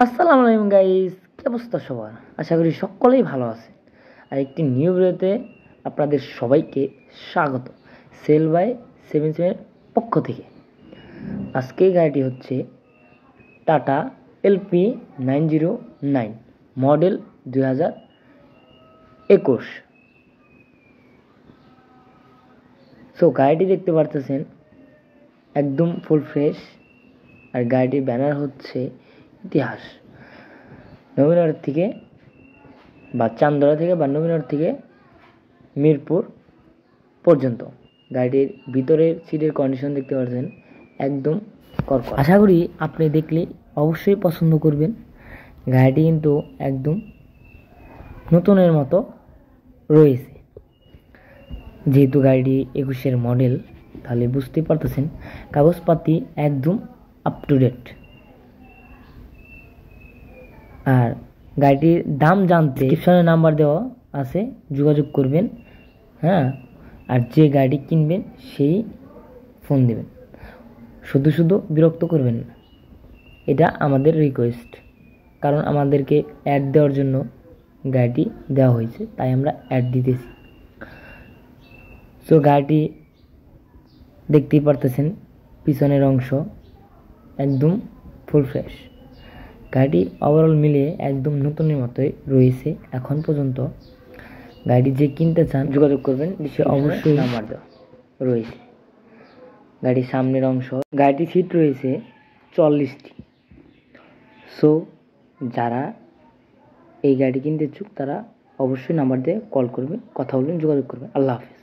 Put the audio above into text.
আসসালামু আলাইকুম গাইস, কি অবস্থা সবার? আশা করি সকলেই ভালো আছে। আর একটি নিউ ভিডিওতে আপনাদের সবাইকে স্বাগত। সেল বাই 77 পক্ষ থেকে। আজকে গাড়িটি হচ্ছে টাটা এলপি 909 মডেল 2021। সো গাড়িটি দেখতে পারতেছেন একদম ফুল ফ্রেশ। আর গাড়িটির ব্যানার হচ্ছে ইতিহাস। নবীনগর থেকে বা চান্দরা থেকে বা নবীনগর থেকে মিরপুর পর্যন্ত। গাড়িটির ভিতরের সিটের কন্ডিশন দেখতে পাচ্ছেন একদম কড়কড়া। আশা করি আপনি দেখলে অবশ্যই পছন্দ করবেন। গাড়িটি কিন্তু একদম নতুনের মতো রয়েছে। যেহেতু গাড়িটি 21-এর মডেল, তাহলে বুঝতেই পারতেছেন কাগজপাতি একদম আপ টু ডেট। আর গাড়িটির দাম জানতে ডিসক্রিপশনে নাম্বার দেওয়া আছে, যোগাযোগ করবেন। হ্যাঁ, আর যে গাড়ি কিনবেন সেই ফোন দেবেন। শুধু শুধু বিরক্ত করবেন না, এটা আমাদের রিকোয়েস্ট। কারণ আমাদেরকে অ্যাড দেওয়ার জন্য গাড়িটি দেওয়া হয়েছে, তাই আমরা অ্যাড দিতেছি। সো গাড়িটি দেখতেই পারতেছেন পিছনের অংশ একদম ফুল ফ্রেশ। গাড়িটি ওভারঅল মিলিয়ে একদম নতুনের মতোই রয়েছে এখন পর্যন্ত। গাড়িটি যে কিনতে চান যোগাযোগ করবেন, সে অবশ্যই নাম্বার দেওয়া রয়েছে। গাড়ির সামনের অংশ, গাড়িটির সিট রয়েছে 40টি। সো যারা এই গাড়ি কিনতে ইচ্ছুক তারা অবশ্যই নাম্বার দিয়ে কল করবেন, কথা বলবেন, যোগাযোগ করবেন। আল্লাহ হাফেজ।